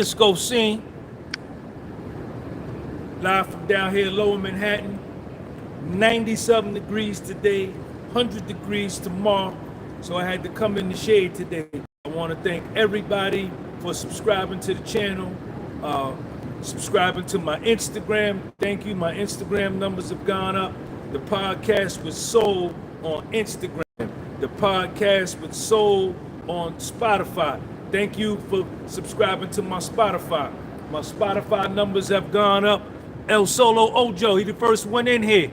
Disco scene, live from down here, lower Manhattan. 90-something degrees today, 100 degrees tomorrow. So I had to come in the shade today. I want to thank everybody for subscribing to the channel, subscribing to my Instagram. Thank you. My Instagram numbers have gone up. The podcast was sold on Instagram. The podcast was sold on Spotify. Thank you for subscribing to my Spotify. My Spotify numbers have gone up. El Solo Ojo, he the first one in here.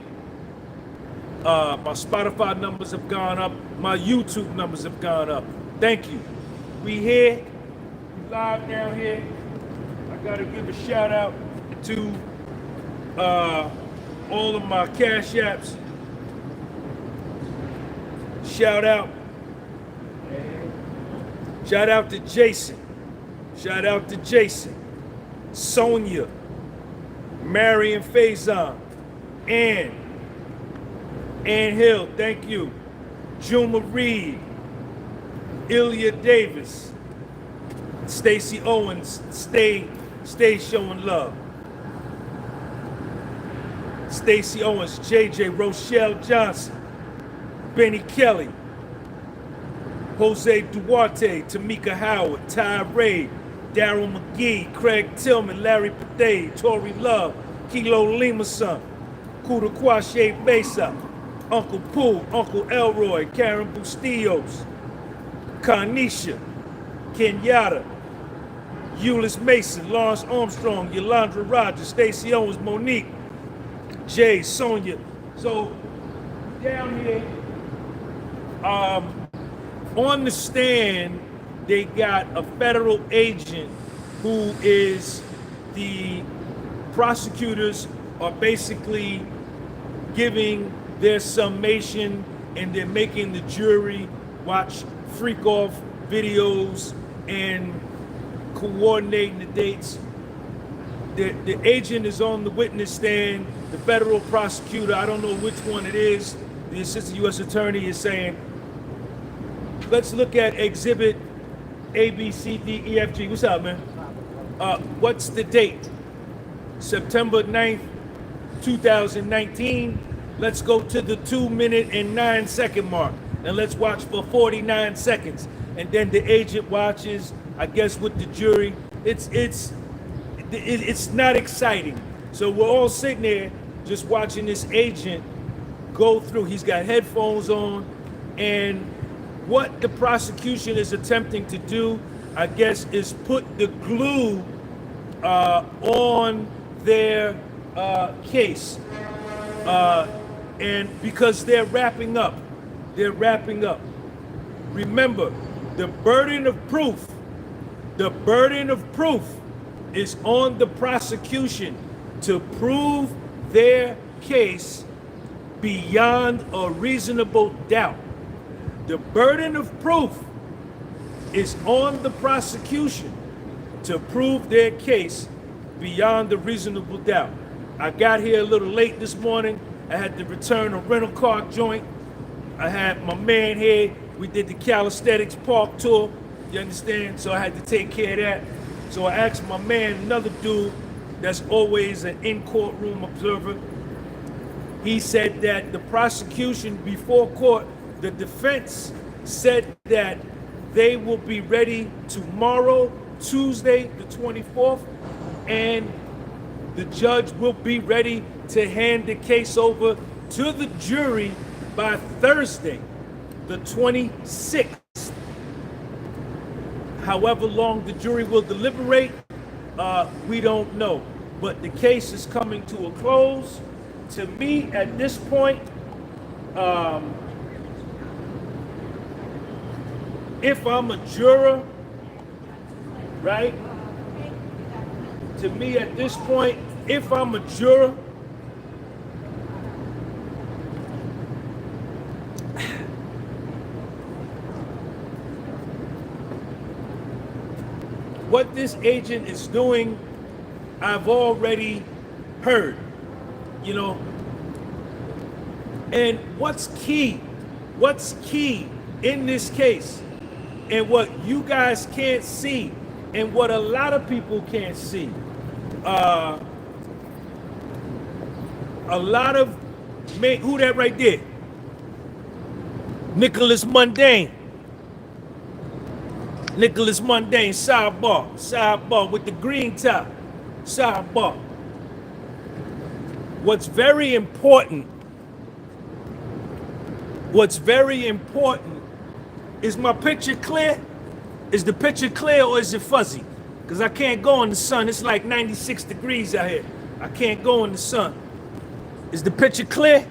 My Spotify numbers have gone up. My YouTube numbers have gone up. Thank you. We here, we live down here. I gotta give a shout out to all of my Cash Apps. Shout out to Jason. Shout out to Jason. Sonia. Marion Faison. Ann Hill, thank you. Juma Reed. Ilya Davis. Stacy Owens, stay showing love. Stacy Owens, JJ, Rochelle Johnson, Benny Kelly, Jose Duarte, Tamika Howard, Ty Ray, Daryl McGee, Craig Tillman, Larry Paday, Tori Love, Kilo Lima-son, Kuda Kwashe Mesa, Uncle Pooh, Uncle Elroy, Karen Bustillos, Carnisha, Kenyatta, Euless Mason, Lawrence Armstrong, Yolanda Rogers, Stacey Owens, Monique, Jay, Sonia. So down here, on the stand, they got a federal agent who is the prosecutors are basically giving their summation, and they're making the jury watch freak-off videos and coordinating the dates. The agent is on the witness stand. The federal prosecutor, I don't know which one it is, the assistant U.S. attorney is saying, let's look at exhibit A, B, C, D, E, F, G. What's up, man? What's the date? September 9th, 2019. Let's go to the 2-minute and 9-second mark. And let's watch for 49 seconds. And then the agent watches, I guess, with the jury. It's not exciting. So we're all sitting there just watching this agent go through. He's got headphones on, and what the prosecution is attempting to do, I guess, is put the glue on their case. And because they're wrapping up. Remember, the burden of proof is on the prosecution to prove their case beyond a reasonable doubt. The burden of proof is on the prosecution to prove their case beyond a reasonable doubt. I got here a little late this morning. I had to return a rental car joint. I had my man here. We did the calisthenics park tour. You understand? So I had to take care of that. So I asked my man, another dude that's always an in-courtroom observer. He said that the prosecution before court, the defense said that they will be ready tomorrow, Tuesday, the 24th, and the judge will be ready to hand the case over to the jury by Thursday, the 26th. However long the jury will deliberate, we don't know. But the case is coming to a close. To me, at this point, if I'm a juror, right? To me, at this point, if I'm a juror, what this agent is doing, I've already heard, you know. And what's key in this case, and what you guys can't see And what a lot of people can't see, a lot of men, who that right there? Nicholas Mundane. Nicholas Mundane, sidebar with the green top, sidebar. What's very important is my picture clear? Is the picture clear or is it fuzzy? Because I can't go in the sun. It's like 96 degrees out here. I can't go in the sun. Is the picture clear?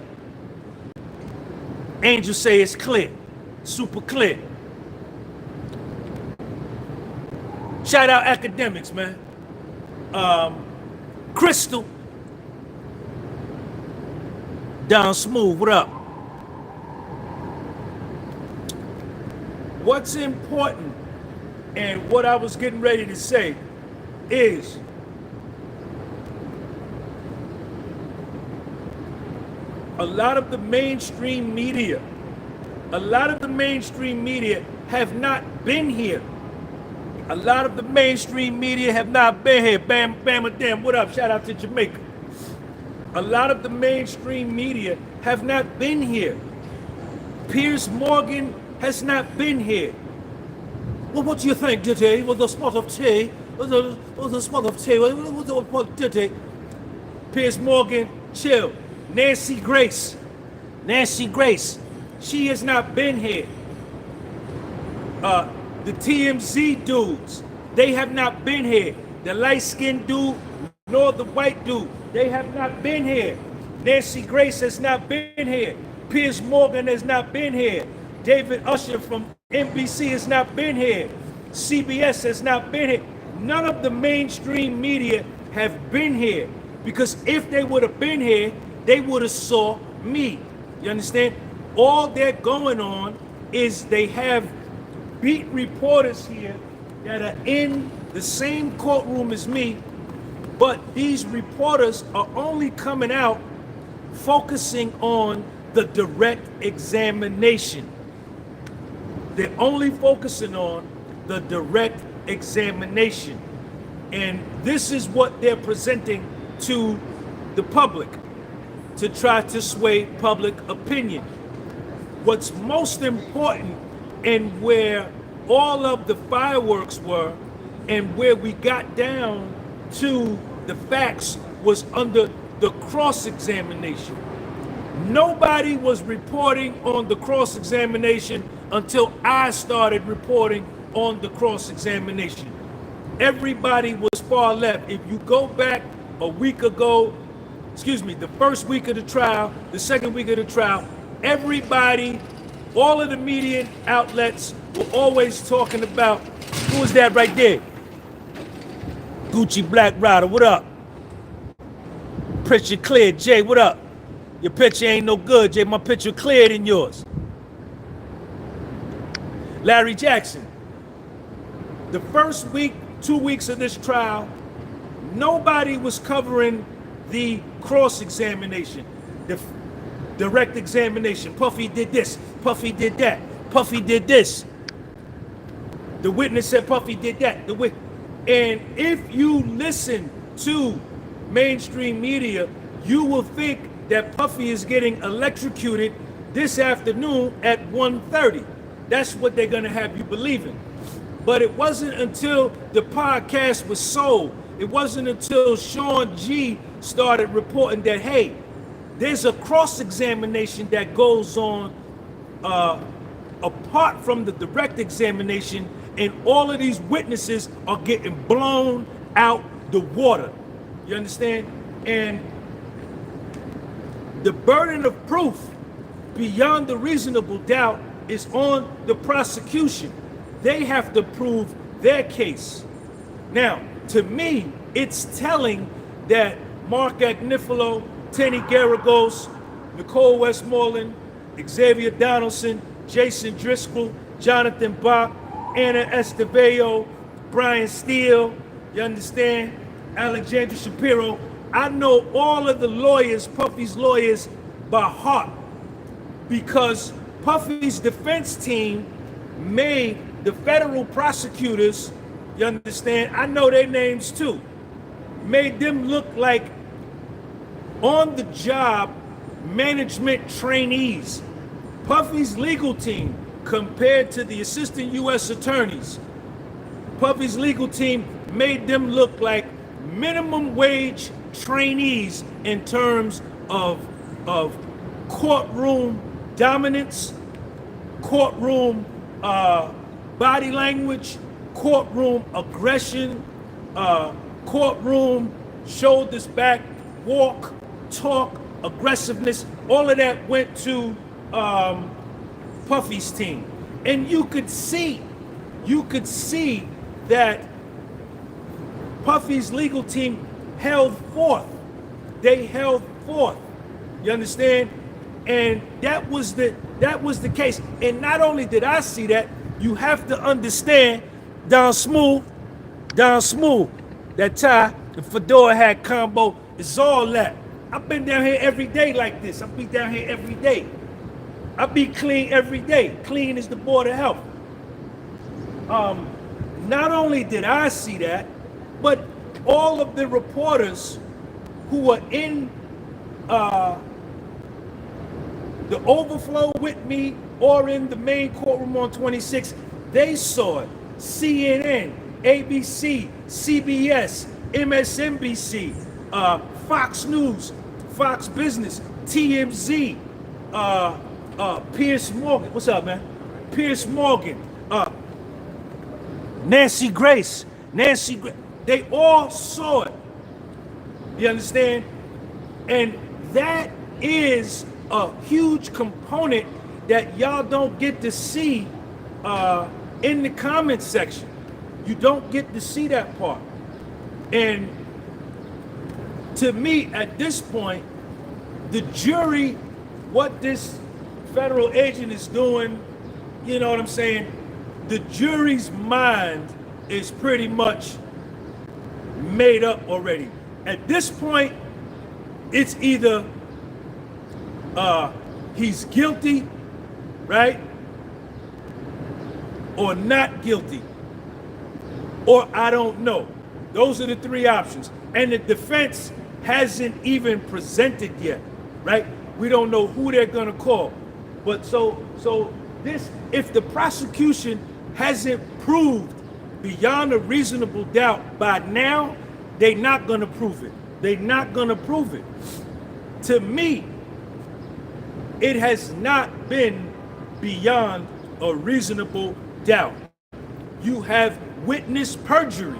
Angels say it's clear, super clear. Shout out academics, man. Crystal. Down smooth, what up? What's important and what I was getting ready to say is a lot of the mainstream media have not been here. A lot of the mainstream media have not been here. Bam, Bama Damn, what up? Shout out to Jamaica. A lot of the mainstream media have not been here. Piers Morgan has not been here. Well, what do you think, Diddy? With the spot of tea? With the spot of tea? What Diddy? Piers Morgan, chill. Nancy Grace, she has not been here. The TMZ dudes, they have not been here. The light-skinned dude, nor the white dude, they have not been here. Nancy Grace has not been here. Piers Morgan has not been here. David Usher from NBC has not been here. CBS has not been here. None of the mainstream media have been here, because if they would have been here, they would have saw me. You understand? All they're going on is they have beat reporters here that are in the same courtroom as me, but these reporters are only coming out focusing on the direct examination. They're only focusing on the direct examination. And this is what they're presenting to the public to try to sway public opinion. What's most important, and where all of the fireworks were and where we got down to the facts, was under the cross-examination. Nobody was reporting on the cross-examination until I started reporting on the cross-examination. Everybody was far left. If you go back a week ago, the first week of the trial, the second week of the trial, everybody, all of the media outlets were always talking about, who is that right there? Gucci Black Rider, what up? Picture clear, Jay, what up? Your picture ain't no good, Jay. My picture clearer than yours. Larry Jackson. The first week, 2 weeks of this trial, nobody was covering the cross-examination, the direct examination. Puffy did this, Puffy did that, Puffy did this. The witness said Puffy did that. And if you listen to mainstream media, you will think that Puffy is getting electrocuted this afternoon at 1:30. That's what they're gonna have you believing. But it wasn't until the podcast was sold, it wasn't until Sean G started reporting that, hey, there's a cross-examination that goes on apart from the direct examination, and all of these witnesses are getting blown out the water. You understand? And the burden of proof beyond the reasonable doubt is on the prosecution. They have to prove their case. Now, to me, it's telling that Mark Agnifilo, Tenny Garagos, Nicole Westmoreland, Xavier Donaldson, Jason Driscoll, Jonathan Bach, Anna Esteveo, Brian Steele, you understand? Alexandra Shapiro. I know all of the lawyers, Puffy's lawyers, by heart, because Puffy's defense team made the federal prosecutors You understand? I know their names too. Made them look like on the job management trainees. Puffy's legal team compared to the assistant U.S. attorneys. Puffy's legal team made them look like minimum wage trainees in terms of courtroom dominance, courtroom body language, courtroom aggression, courtroom shoulders back, walk, talk, aggressiveness. All of that went to Puffy's team. And you could see that Puffy's legal team held forth. They held forth. You understand? And that was the case. And not only did I see that, you have to understand Don Smooth, that tie, the fedora hat combo is all that. I've been down here every day like this. I be down here every day. I be clean every day. Clean as the Board of Health. Not only did I see that, but all of the reporters who were in the overflow with me or in the main courtroom on 26, they saw it. CNN, ABC, CBS, MSNBC, Fox News, Fox Business, TMZ, Pierce Morgan. What's up, man? Pierce Morgan, Nancy Grace. They all saw it. You understand? And that is a huge component that y'all don't get to see in the comment section. You don't get to see that part. And to me, at this point, the jury, what this federal agent is doing, you know what I'm saying? The jury's mind is pretty much made up already. At this point, it's either he's guilty, right? Or not guilty. Or I don't know. Those are the three options. And the defense hasn't even presented yet, right? We don't know who they're gonna call. But so this, if the prosecution hasn't proved beyond a reasonable doubt by now, they're not gonna prove it. They're not gonna prove it. To me, it has not been beyond a reasonable doubt. You have witnessed perjury.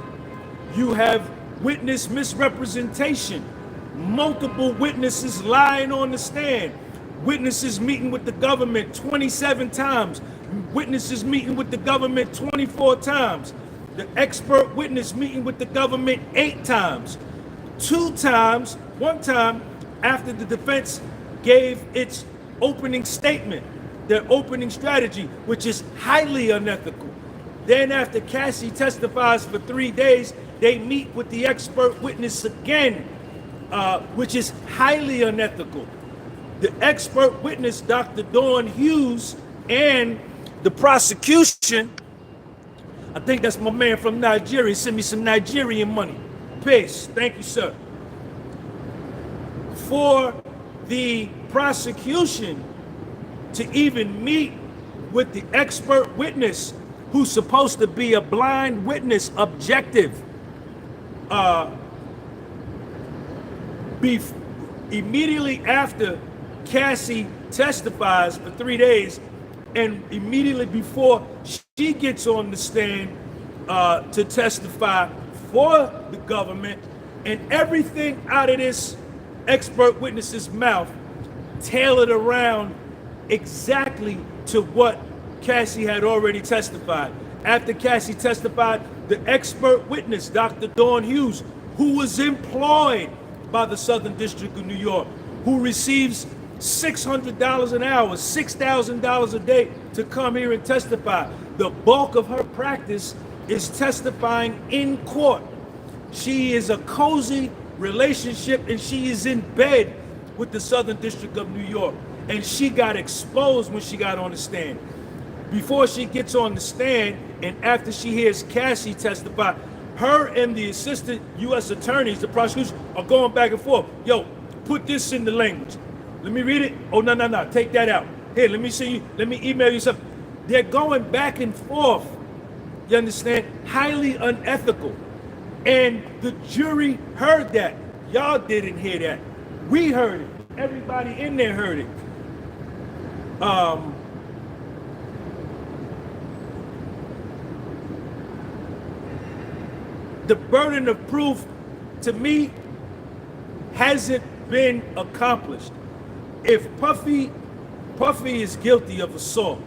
You have witnessed misrepresentation. Multiple witnesses lying on the stand. Witnesses meeting with the government 27 times. Witnesses meeting with the government 24 times. The expert witness meeting with the government 8 times. 2 times, one time after the defense gave its opening statement, their opening strategy, which is highly unethical. Then after Cassie testifies for 3 days, they meet with the expert witness again, which is highly unethical. The expert witness, Dr. Dawn Hughes, and the prosecution, I think that's my man from Nigeria, sent me some Nigerian money. Peace, thank you, sir. For the prosecution to even meet with the expert witness, who's supposed to be a blind witness, objective, immediately after Cassie testifies for 3 days, and immediately before she gets on the stand to testify for the government, and everything out of this expert witness's mouth tailored around exactly to what Cassie had already testified. After Cassie testified, the expert witness, Dr. Dawn Hughes, who was employed by the Southern District of New York, who receives $600 an hour, $6,000 a day to come here and testify. The bulk of her practice is testifying in court. She is a cozy relationship, and she is in bed with the Southern District of New York. And she got exposed when she got on the stand. before she gets on the stand and after she hears Cassie testify, her and the assistant U.S. attorneys, the prosecution, are going back and forth. Yo, put this in the language. Let me read it. Oh, no. Take that out. Here, let me see you. Let me email you something. They're going back and forth. You understand? Highly unethical. And the jury heard that. Y'all didn't hear that. We heard it. Everybody in there heard it. The burden of proof, to me, hasn't been accomplished. If Puffy is guilty of assault,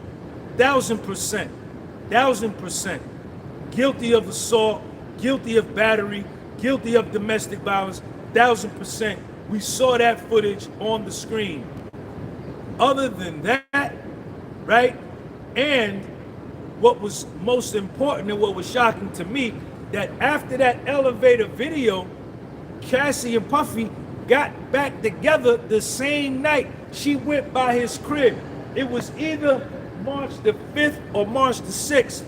1,000%, guilty of assault, guilty of battery, guilty of domestic violence, 1,000%. We saw that footage on the screen. Other than that, right? And what was most important and what was shocking to me, that after that elevator video, Cassie and Puffy got back together the same night. She went by his crib. It was either March the 5th or March the 6th.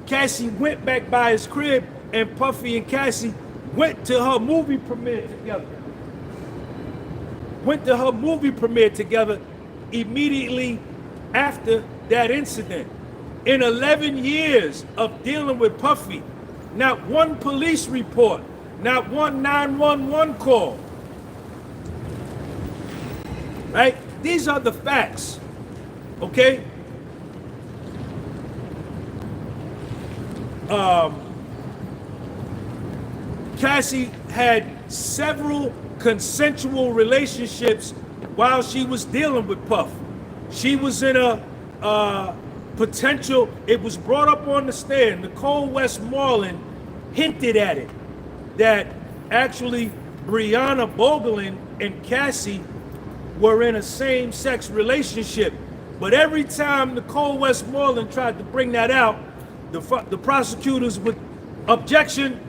Cassie went back by his crib and Puffy and Cassie went to her movie premiere together. Immediately after that incident. In 11 years of dealing with Puffy, not one police report, not one 911 call. Right? These are the facts. Okay? Cassie had several consensual relationships while she was dealing with Puff. She was in a potential, it was brought up on the stand, Nicole Westmoreland hinted at it, that actually Breonna Bogelin and Cassie were in a same-sex relationship. But every time Nicole Westmoreland tried to bring that out, the prosecutors would objection,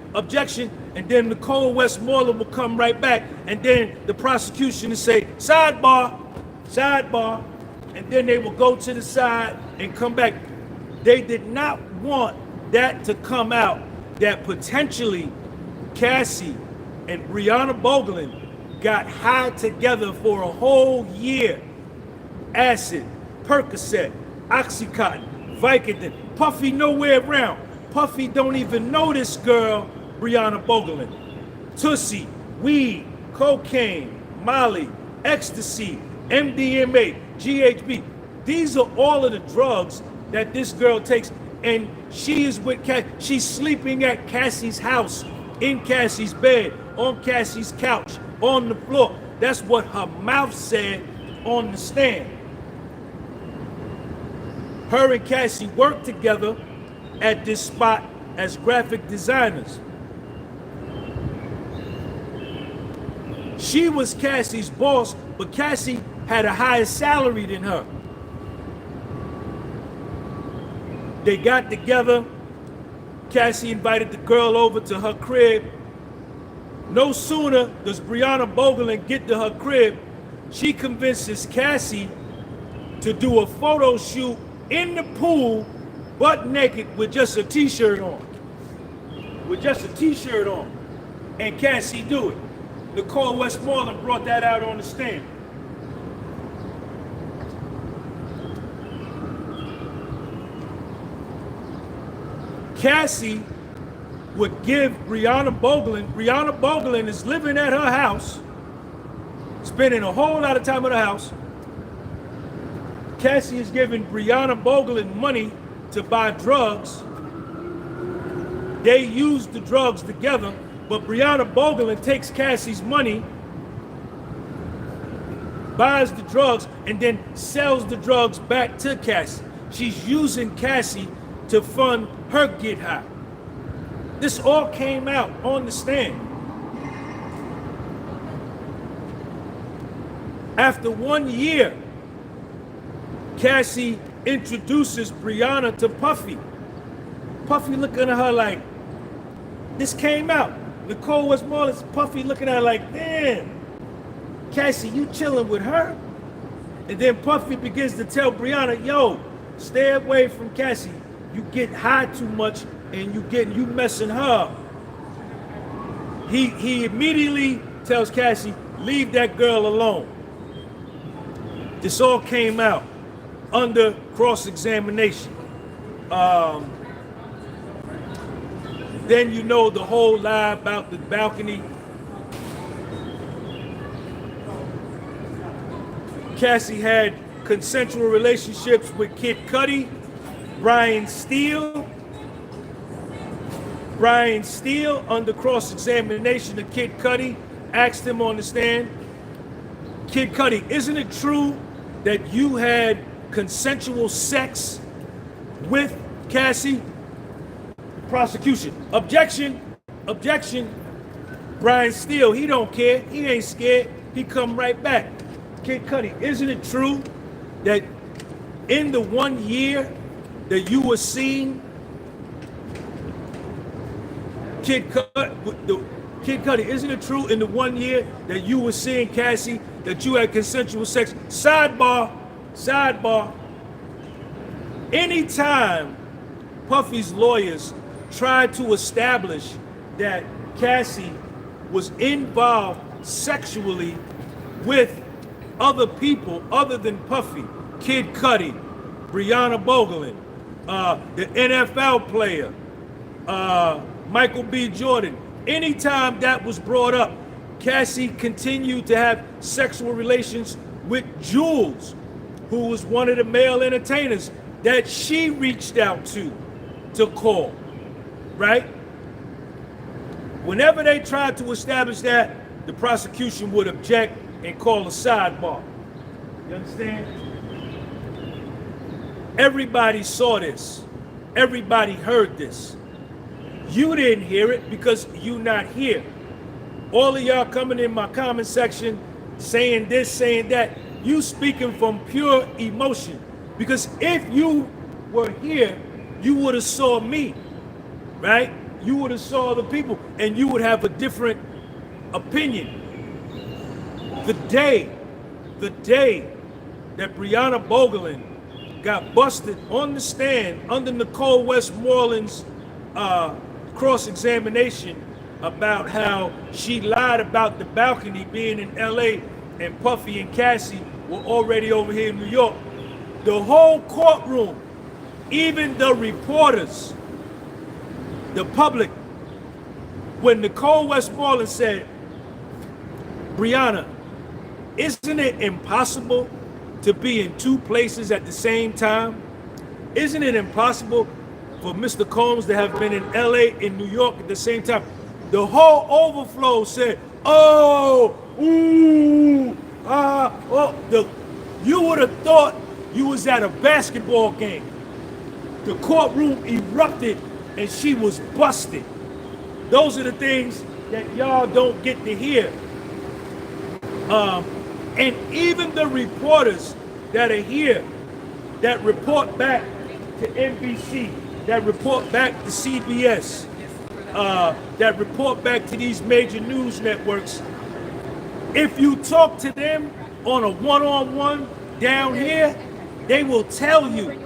and then Nicole Westmoreland would come right back, and then the prosecution would say, sidebar, and then they would go to the side and come back. They did not want that to come out, that potentially Cassie and Breonna Bogelin got high together for a whole year. Acid, Percocet, Oxycontin, Vicodin. Puffy nowhere around. Puffy don't even know this girl, Breonna Bogelin. Tussie, weed, cocaine, Molly, ecstasy, MDMA, GHB. These are all of the drugs that this girl takes. And she is with she's sleeping at Cassie's house, in Cassie's bed, on Cassie's couch, on the floor. That's what her mouth said on the stand. Her and Cassie worked together at this spot as graphic designers. She was Cassie's boss, but Cassie had a higher salary than her. They got together. Cassie invited the girl over to her crib. No sooner does Breonna Bogelin get to her crib, she convinces Cassie to do a photo shoot in the pool, butt naked, with just a t-shirt on. And Cassie do it. Nicole Westmoreland brought that out on the stand. Cassie would give Breonna Bogelin is living at her house, spending a whole lot of time at her house. Cassie is giving Breonna Bogelin money to buy drugs. They use the drugs together, but Breonna Bogelin takes Cassie's money, buys the drugs, and then sells the drugs back to Cassie. She's using Cassie to fund her get high. This all came out on the stand. After 1 year, Cassie introduces Breonna to Puffy. Puffy looking at her like, this came out. Nicole Westmoreland's Puffy looking at her like, damn, Cassie, you chilling with her? And then Puffy begins to tell Breonna, yo, Stay away from Cassie. You get high too much and you messing her up. He immediately tells Cassie, leave that girl alone. This all came out under cross-examination. Then you know the whole lie about the balcony. Cassie had consensual relationships with Kid Cudi, Brian Steele. Brian Steele, under cross-examination of Kid Cudi, asked him on the stand, Kid Cudi, isn't it true that you had consensual sex with Cassie? Prosecution. Objection. Objection. Brian Steele, he don't care. He ain't scared. He come right back. Kid Cudi, isn't it true that in the 1 year that you were seeing Kid Cudi, isn't it true in the 1 year that you were seeing Cassie that you had consensual sex? Sidebar. Anytime Puffy's lawyers tried to establish that Cassie was involved sexually with other people other than Puffy, Kid Cudi, Breonna Bogelin, the NFL player, Michael B. Jordan, anytime that was brought up, Cassie continued to have sexual relations with Jules, who was one of the male entertainers that she reached out to call, right? Whenever they tried to establish that, the prosecution would object and call a sidebar. You understand? Everybody saw this. Everybody heard this. You didn't hear it because you not here. All of y'all coming in my comment section saying this, saying that, you speaking from pure emotion. Because if you were here, you would have saw me, right? You would have saw the people and you would have a different opinion. The day that Breonna Bogelin got busted on the stand under Nicole Westmoreland's cross-examination about how she lied about the balcony being in LA and Puffy and Cassie were already over here in New York. The whole courtroom, even the reporters, the public, when Nicole Westmoreland said, Breonna, isn't it impossible to be in two places at the same time? Isn't it impossible for Mr. Combs to have been in LA and New York at the same time? The whole overflow said, oh, ooh, you would have thought you was at a basketball game. The courtroom erupted and she was busted. Those are the things that y'all don't get to hear. And even the reporters that are here, that report back to NBC, that report back to CBS, that report back to these major news networks, if you talk to them on a one-on-one down here, they will tell you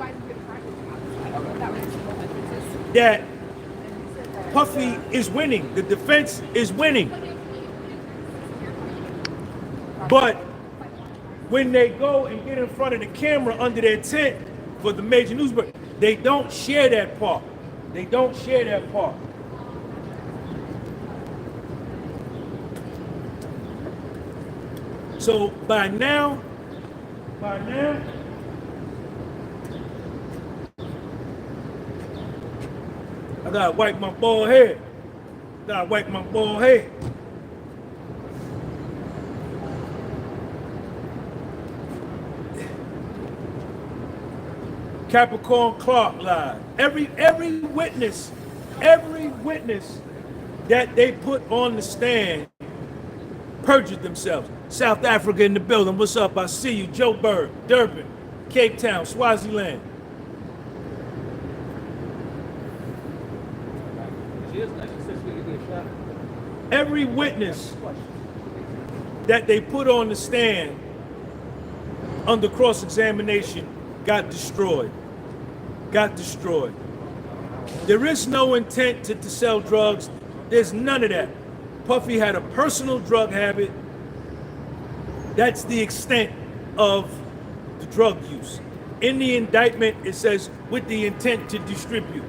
that Puffy is winning, the defense is winning. But when they go and get in front of the camera under their tent for the major news, they don't share that part. They don't share that part. So by now, I gotta wipe my bald head. Capricorn Clark lied. Every witness that they put on the stand perjured themselves. South Africa in the building. What's up? I see you. Joe Bird, Durban, Cape Town, Swaziland. Every witness that they put on the stand under cross-examination got destroyed. got destroyed. There is no intent to sell drugs. There's none of that. Puffy had a personal drug habit. That's the extent of the drug use. In the indictment, it says with the intent to distribute.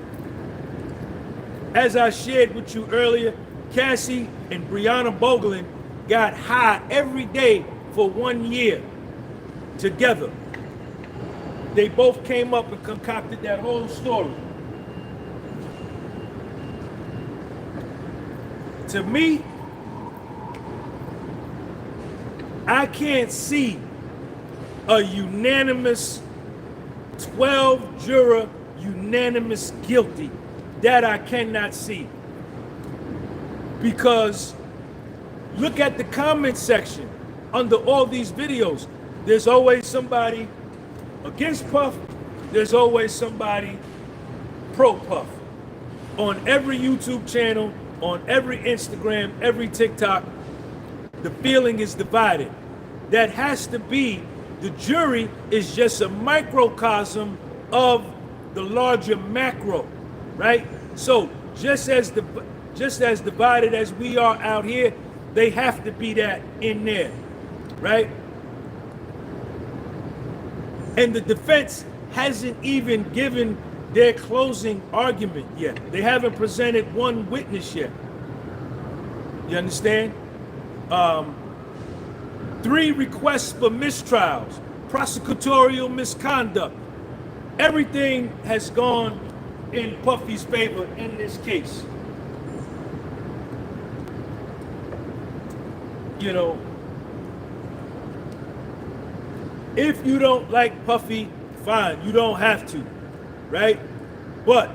As I shared with you earlier, Cassie and Breonna Bogelin got high every day for 1 year together. They both came up and concocted that whole story. To me, I can't see a unanimous 12-juror unanimous guilty. That I cannot see. Because look at the comment section under all these videos. There's always somebody against Puff. There's always somebody pro Puff. On every YouTube channel, on every Instagram, every TikTok, the feeling is divided. That has to be, the jury is just a microcosm of the larger macro, right? So just as divided as we are out here, they have to be that in there, right? And the defense hasn't even given their closing argument yet. They haven't presented one witness yet. You understand? 3 requests for mistrials, prosecutorial misconduct. Everything has gone in Puffy's favor in this case. You know, if you don't like Puffy, fine, you don't have to, right? But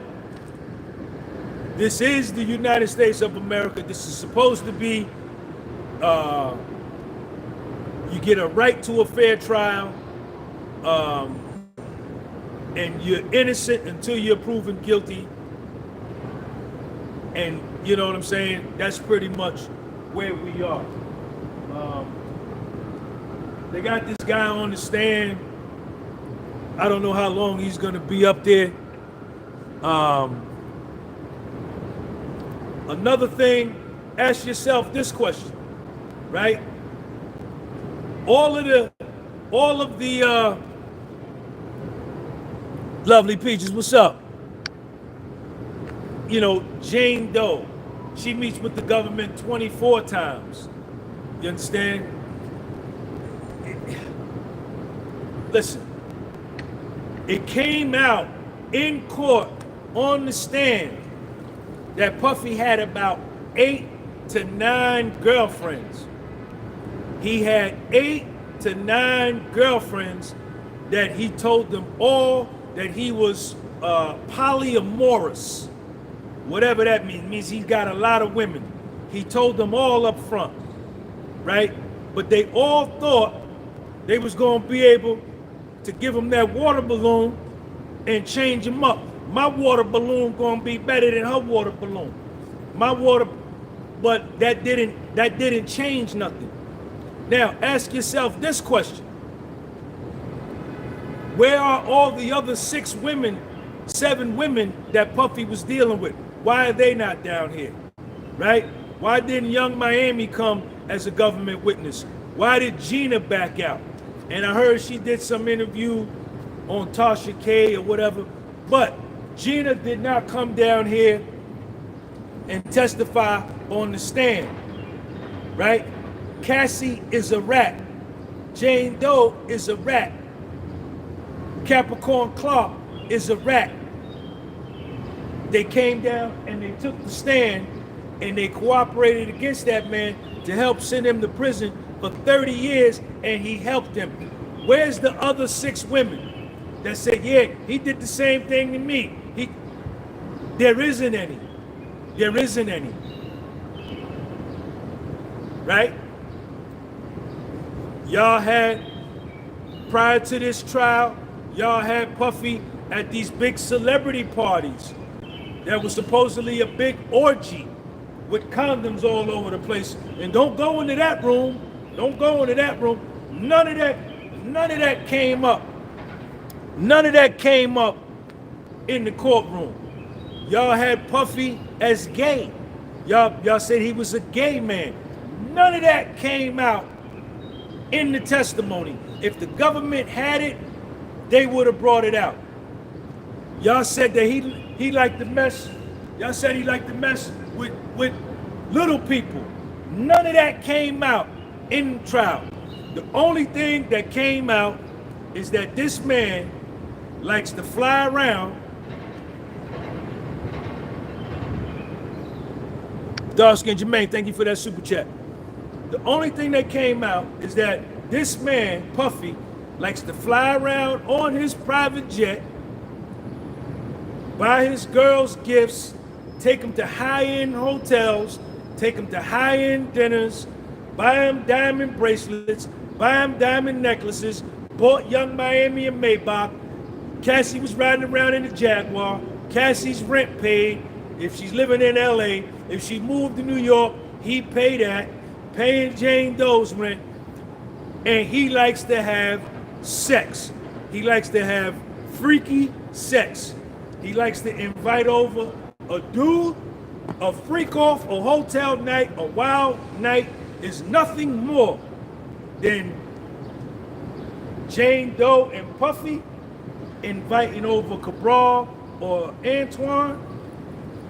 this is the United States of America. This is supposed to be, you get a right to a fair trial, and you're innocent until you're proven guilty. And you know what I'm saying? That's pretty much where we are. They got this guy on the stand. I don't know how long he's gonna be up there. Another thing, ask yourself this question, right? All of the lovely peaches, what's up? You know, Jane Doe, she meets with the government 24 times. You understand? Listen, it came out in court on the stand that Puffy had about 8 to 9 girlfriends. He had 8 to 9 girlfriends that he told them all that he was polyamorous. Whatever that means he's got a lot of women. He told them all up front, right? But they all thought they was gonna be able to give him that water balloon and change him up. My water balloon gonna be better than her water balloon. But that didn't change nothing. Now ask yourself this question. Where are all the other 7 women that Puffy was dealing with? Why are they not down here, right? Why didn't Young Miami come as a government witness? Why did Gina back out? And I heard she did some interview on Tasha K or whatever, but Gina did not come down here and testify on the stand, right? Cassie is a rat. Jane Doe is a rat. Capricorn Clark is a rat. They came down and they took the stand and they cooperated against that man to help send him to prison for 30 years, and he helped them. Where's the other 6 women that said, yeah, he did the same thing to me? There isn't any. There isn't any. Right? Y'all had, prior to this trial, y'all had Puffy at these big celebrity parties. There was supposedly a big orgy with condoms all over the place. And don't go into that room. Don't go into that room. None of that came up. None of that came up in the courtroom. Y'all had Puffy as gay. Y'all said he was a gay man. None of that came out in the testimony. If the government had it, they would have brought it out. Y'all said that he liked to mess. Y'all said he liked to mess with little people. None of that came out in the trial. The only thing that came out is that this man likes to fly around. Dark-skinned Jermaine, thank you for that super chat. The only thing that came out is that this man, Puffy, likes to fly around on his private jet, buy his girls gifts, take them to high-end hotels, take them to high-end dinners, buy them diamond bracelets, buy them diamond necklaces, bought Young Miami a Maybach. Cassie was riding around in the Jaguar. Cassie's rent paid. If she's living in LA, if she moved to New York, he paid that, paying Jane Doe's rent. And he likes to have sex. He likes to have freaky sex. He likes to invite over a dude. A freak off, a hotel night, a wild night is nothing more than Jane Doe and Puffy inviting over Cabral or Antoine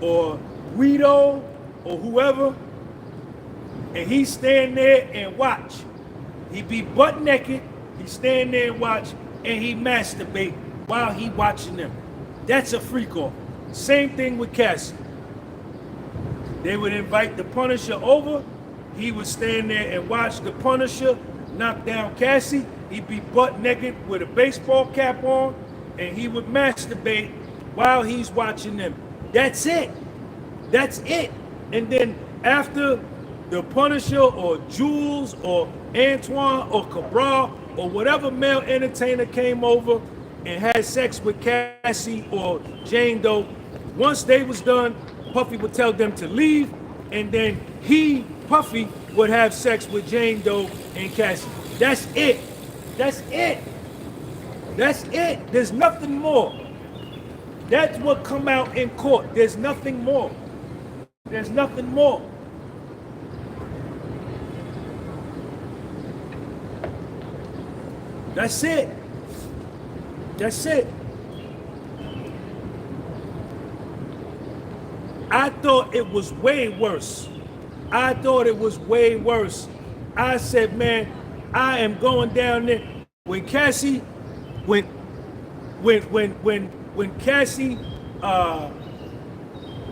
or Guido or whoever, and he stand there and watch. He be butt naked, he stand there and watch, and he masturbate while he watching them. That's a freak off. Same thing with Cassie. They would invite the Punisher over. He would stand there and watch the Punisher knock down Cassie. He'd be butt naked with a baseball cap on, and he would masturbate while he's watching them. That's it. That's it. And then after the Punisher or Jules or Antoine or Cabral or whatever male entertainer came over and had sex with Cassie or Jane Doe, once they was done, Puffy would tell them to leave, and then Puffy, would have sex with Jane Doe and Cassie. That's it. That's it. That's it. There's nothing more. That's what come out in court. There's nothing more. There's nothing more. That's it. That's it. I thought it was way worse. I thought it was way worse. I said, man, I am going down there. When Cassie, when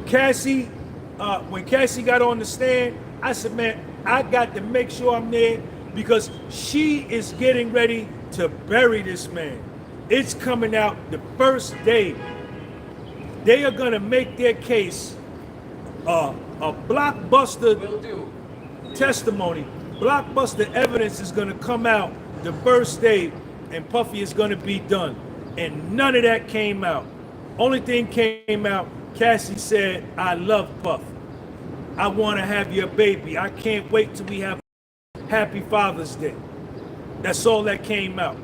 Cassie got on the stand, I said, man, I got to make sure I'm there because she is getting ready to bury this man. It's coming out the first day. They are gonna make their case a blockbuster testimony. Blockbuster evidence is gonna come out the first day, and Puffy is gonna be done. And none of that came out. Only thing came out, Cassie said, I love Puff. I wanna have your baby. I can't wait till we have Happy Father's Day. That's all that came out.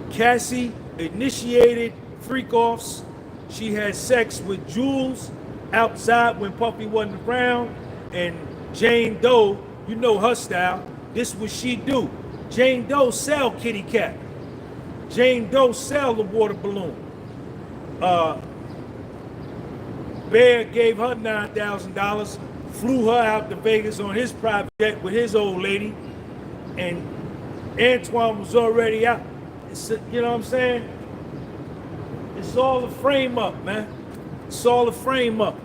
Cassie initiated freak-offs. She had sex with Jules outside when Puffy wasn't around. And Jane Doe, you know her style. This what she do. Jane Doe sell kitty cat. Jane Doe sell the water balloon. Bear gave her $9,000, flew her out to Vegas on his private jet with his old lady, and Antoine was already out. You know what I'm saying? It's all a frame up, man. It's all a frame up.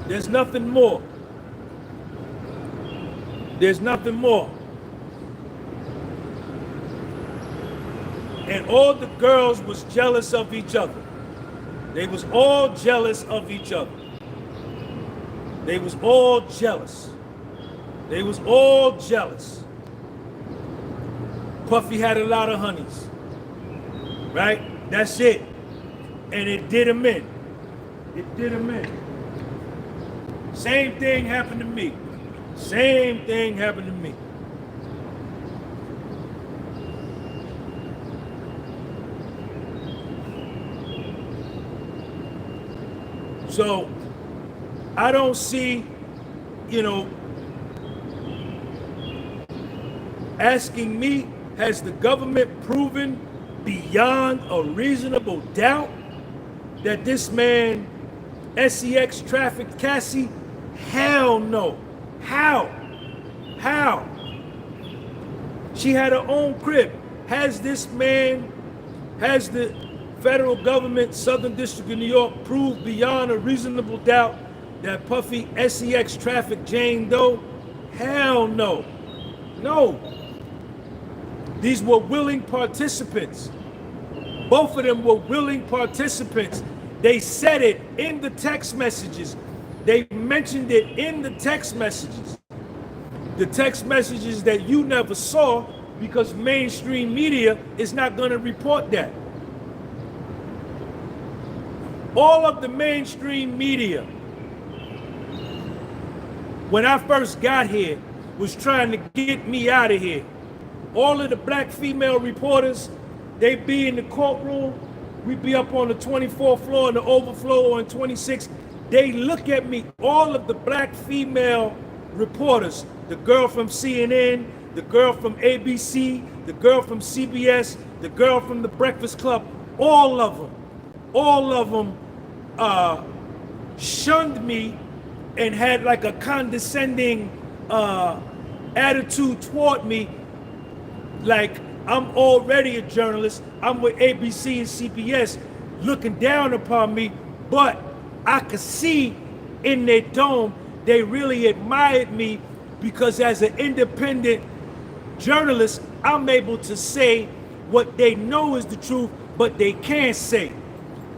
There's nothing more. There's nothing more. And all the girls was jealous of each other. They was all jealous of each other. They was all jealous. They was all jealous. Puffy had a lot of honeys. Right? That's it. And it did him in. It did him in. Same thing happened to me. Same thing happened to me. So I don't see, you know, asking me, has the government proven beyond a reasonable doubt that this man SEX trafficked Cassie? Hell no. How? She had her own crib. Has this man, has the federal government, Southern District of New York, proved beyond a reasonable doubt that Puffy SEX trafficked Jane Doe? Hell no. No. These were willing participants. Both of them were willing participants. They said it in the text messages. They mentioned it in the text messages. The text messages that you never saw because mainstream media is not going to report that. All of the mainstream media, when I first got here, was trying to get me out of here. All of the black female reporters, they be in the courtroom. We be up on the 24th floor in the overflow on 26. They look at me, all of the black female reporters, the girl from CNN, the girl from ABC, the girl from CBS, the girl from the Breakfast Club, all of them shunned me and had like a condescending attitude toward me, like I'm already a journalist, I'm with ABC and CBS, looking down upon me, but I could see in their dome they really admired me because as an independent journalist, I'm able to say what they know is the truth, but they can't say.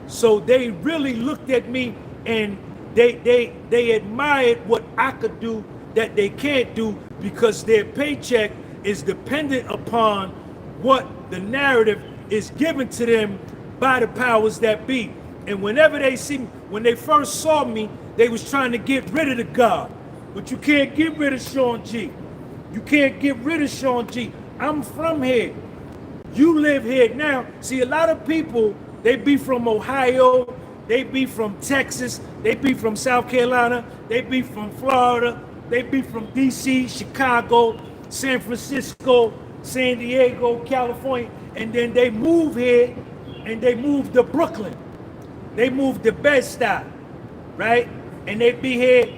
So they really looked at me and they admired what I could do that they can't do because their paycheck is dependent upon what the narrative is given to them by the powers that be. And whenever they see me, when they first saw me, they was trying to get rid of the God. But you can't get rid of Sean G. You can't get rid of Sean G. I'm from here. You live here now. See, a lot of people, they be from Ohio, they be from Texas, they be from South Carolina, they be from Florida, they be from DC, Chicago, San Francisco, San Diego, California, and then they move here and they move to Brooklyn. They move to Bed-Stuy, right? And they be here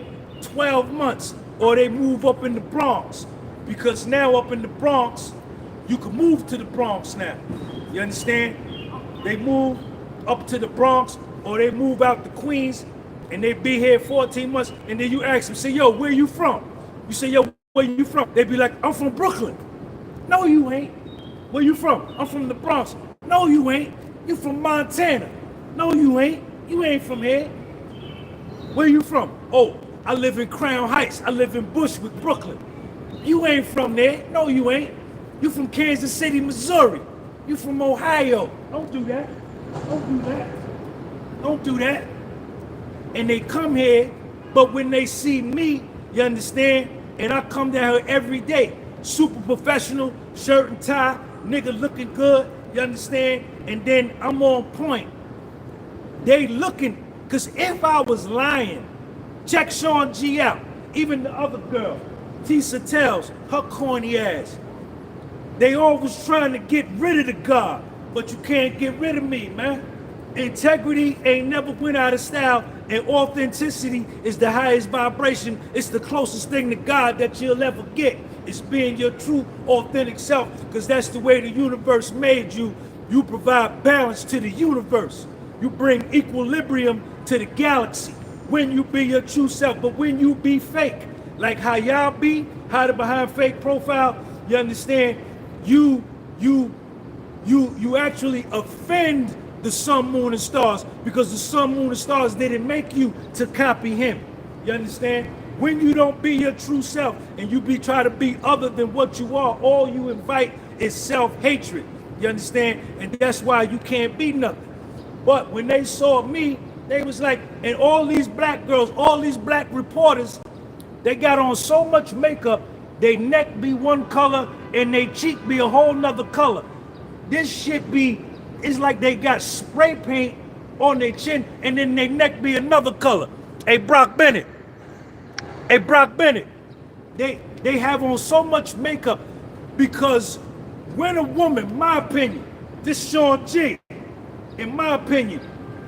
12 months, or they move up in the Bronx, because now up in the Bronx, you can move to the Bronx now. You understand? They move up to the Bronx, or they move out to Queens, and they be here 14 months, and then you ask them, say, yo, where you from? You say, yo, where you from? They be like, I'm from Brooklyn. No, you ain't. Where you from? I'm from the Bronx. No, you ain't. You from Montana. No, you ain't. You ain't from here. Where you from? Oh, I live in Crown Heights. I live in Bushwick, Brooklyn. You ain't from there. No, you ain't. You from Kansas City, Missouri. You from Ohio. Don't do that. Don't do that. Don't do that. And they come here, but when they see me, you understand? And I come down here every day. Super professional, shirt and tie, nigga looking good, you understand? And then I'm on point. They looking, because if I was lying, check Sean G out. Even the other girl, Tisa Tells, her corny ass. They always trying to get rid of the God, but you can't get rid of me, man. Integrity ain't never went out of style, and authenticity is the highest vibration. It's the closest thing to God that you'll ever get. It's being your true, authentic self, because that's the way the universe made you. You provide balance to the universe. You bring equilibrium to the galaxy when you be your true self. But when you be fake, like how y'all be, hiding behind fake profile, you understand? You actually offend the sun, moon, and stars, because the sun, moon, and stars didn't make you to copy him. You understand? When you don't be your true self and you try to be other than what you are, all you invite is self-hatred. You understand? And that's why you can't be nothing. But when they saw me, they was like, and all these black girls, all these black reporters, they got on so much makeup, they neck be one color and they cheek be a whole nother color. This shit be, it's like they got spray paint on their chin, and then their neck be another color. Hey, Brock Bennett. Hey, Brock Bennett. They have on so much makeup because when a woman, my opinion, this Sean G, in my opinion,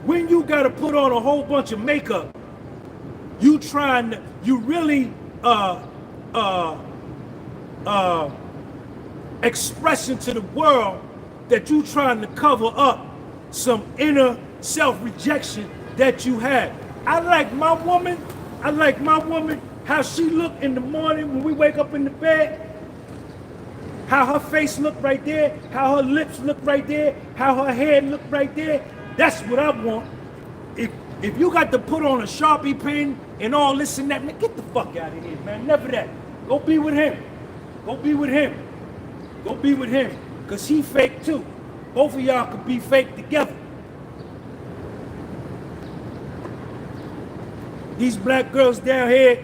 when you got to put on a whole bunch of makeup, you really expressing to the world that you trying to cover up some inner self-rejection that you have. I like my woman, how she look in the morning when we wake up in the bed, how her face look right there, how her lips look right there, how her hair look right there. That's what I want. If you got to put on a Sharpie pen and all this and that, man, get the fuck out of here, man. Never that. Go be with him. Go be with him. Go be with him. Because he fake too. Both of y'all could be fake together. These black girls down here,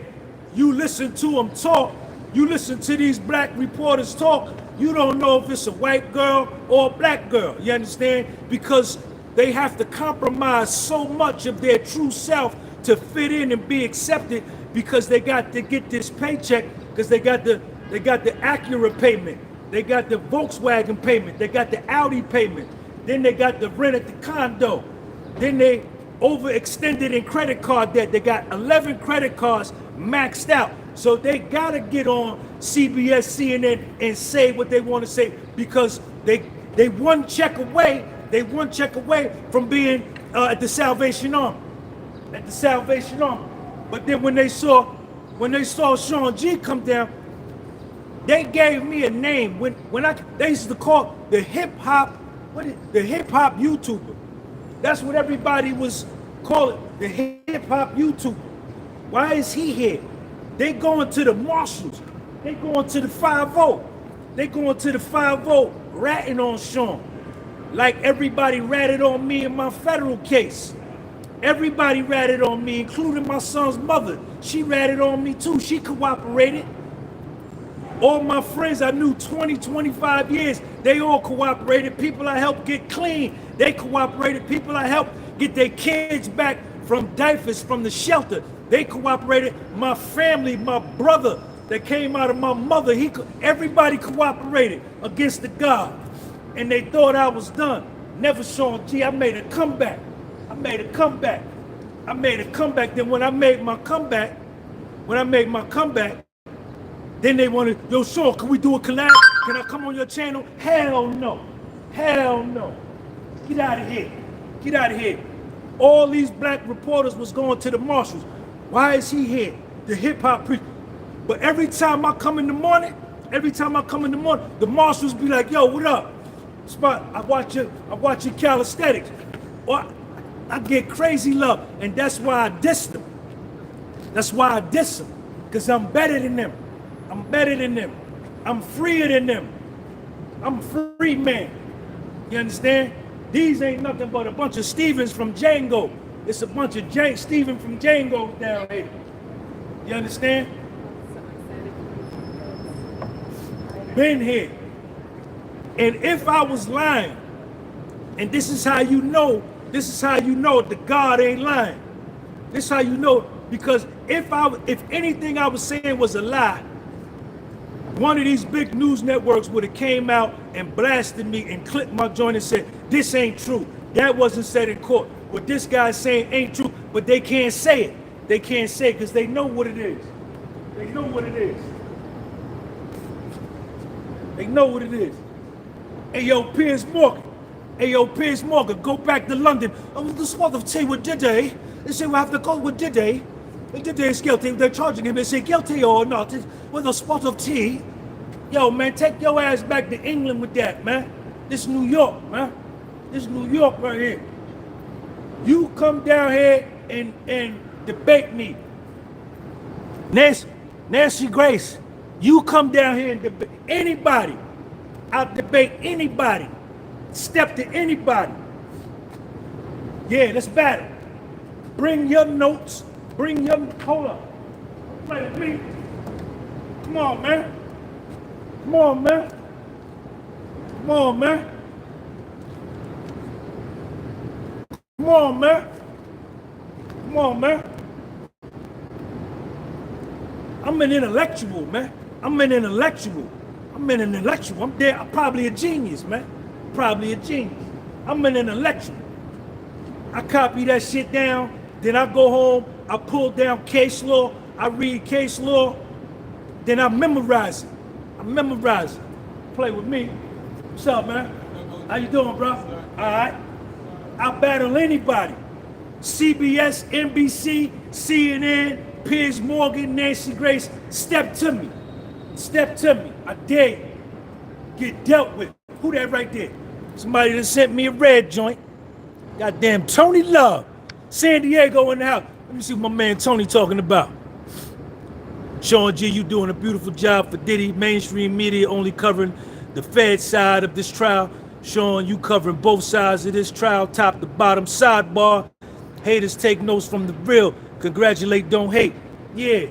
you listen to them talk, you listen to these black reporters talk, you don't know if it's a white girl or a black girl, you understand? Because they have to compromise so much of their true self to fit in and be accepted because they got to get this paycheck because they got the Acura payment, they got the Volkswagen payment, they got the Audi payment, then they got the rent at the condo, then they overextended in credit card debt. They got 11 credit cards maxed out. So they got to get on CBS, CNN and say what they want to say because they one check away from being at the Salvation Army. At the Salvation Army. But then when they saw Sean G come down, they gave me a name. They used to call the hip hop YouTuber. That's what everybody was calling the hip hop YouTuber. Why is he here? They going to the marshals. They going to the 5-0. They going to the 5-0 ratting on Sean. Like everybody ratted on me in my federal case. Everybody ratted on me, including my son's mother. She ratted on me too. She cooperated. All my friends I knew 20, 25 years, they all cooperated. People I helped get clean, they cooperated. People I helped get their kids back from diapers, from the shelter, they cooperated. My family, my brother that came out of my mother, everybody cooperated against the God. And they thought I was done. Never Sean G, I made a comeback. Then when I made my comeback, then they wanted, yo, Sean, can we do a collab? Can I come on your channel? Hell no. Hell no. Get out of here. Get out of here. All these black reporters was going to the marshals. Why is he here? The hip hop preacher. But every time I come in the morning, the marshals be like, yo, what up? Spot, I watch your calisthenics. Or I get crazy love. And that's why I diss them. Because I'm better than them. I'm freer than them. I'm a free man. You understand? These ain't nothing but a bunch of Stevens from Django. It's a bunch of Steven from Django down here. You understand? Been here. And if I was lying, and this is how you know the God ain't lying. This is how you know, because if anything I was saying was a lie, one of these big news networks would have came out and blasted me and clipped my joint and said, this ain't true. That wasn't said in court. What this guy's saying ain't true, but they can't say it. They can't say it because they know what it is. They know what it is. Hey, yo, Piers Morgan, go back to London. Oh, the spot of tea with Diddy. They say we have to go with Diddy. Diddy is guilty. They're charging him. They say guilty or not with a spot of tea. Yo, man, take your ass back to England with that, man. This New York, man. This New York right here. You come down here and debate me. Nancy Grace, you come down here and debate anybody. I'll debate anybody. Step to anybody. Yeah, let's battle. Bring your notes. Hold up. Play with me. Come on, man. Come on, man. Come on, man. Come on, man. I'm an intellectual, man. I'm an intellectual. I'm there. I'm probably a genius, man. Probably a genius. I'm an intellectual. I copy that shit down. Then I go home. I pull down case law. I read case law. Then I memorize it. Play with me. What's up, man? How you doing, bro? All right. I battle anybody. CBS, NBC, CNN, Piers Morgan, Nancy Grace. Step to me. I dare you. Get dealt with. Who that right there? Somebody that sent me a red joint. Goddamn Tony Love. San Diego in the house. Let me see what my man Tony talking about. Sean G, you doing a beautiful job for Diddy. Mainstream media only covering the Fed side of this trial. Sean, you covering both sides of this trial, top to bottom. Sidebar. Haters take notes from the real. Congratulate, don't hate. Yeah.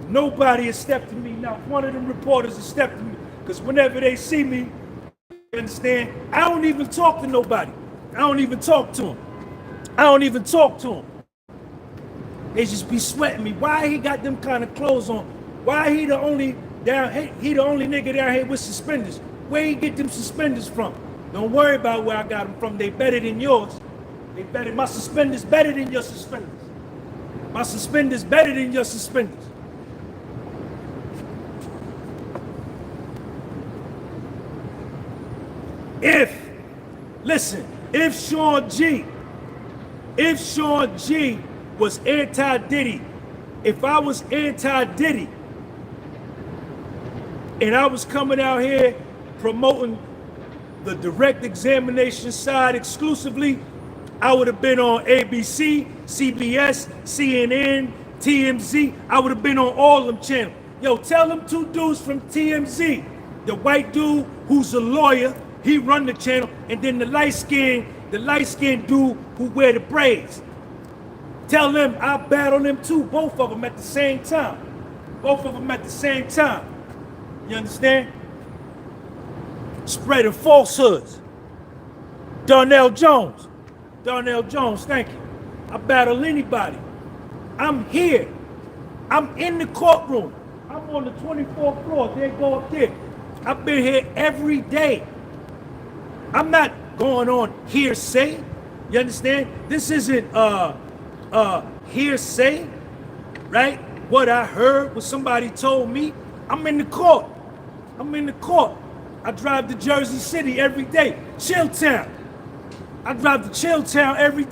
Nobody has stepped to me. Not one of them reporters has stepped to me. Because whenever they see me, you understand, I don't even talk to nobody. I don't even talk to them. They just be sweating me. Why he got them kind of clothes on? Why he the only nigga down here with suspenders? Where he get them suspenders from? Don't worry about where I got them from. They better than yours. My suspenders better than your suspenders. My suspenders better than your suspenders. If Sean G was anti-Diddy, if I was anti-Diddy, and I was coming out here promoting the direct examination side exclusively, I would have been on ABC, CBS, CNN, TMZ. I would have been on all of them channels. Yo, tell them two dudes from TMZ, the white dude who's a lawyer, he run the channel, and then the light-skinned dude who wear the braids. Tell them I battle them too, both of them at the same time. You understand? Spreading falsehoods. Darnell Jones, thank you. I battle anybody. I'm here. I'm in the courtroom. I'm on the 24th floor. They go up there. I've been here every day. I'm not going on hearsay. You understand? This isn't hearsay, right? What I heard, what somebody told me. I'm in the court. I drive to Jersey City every day. Chilltown. I drive to Chilltown every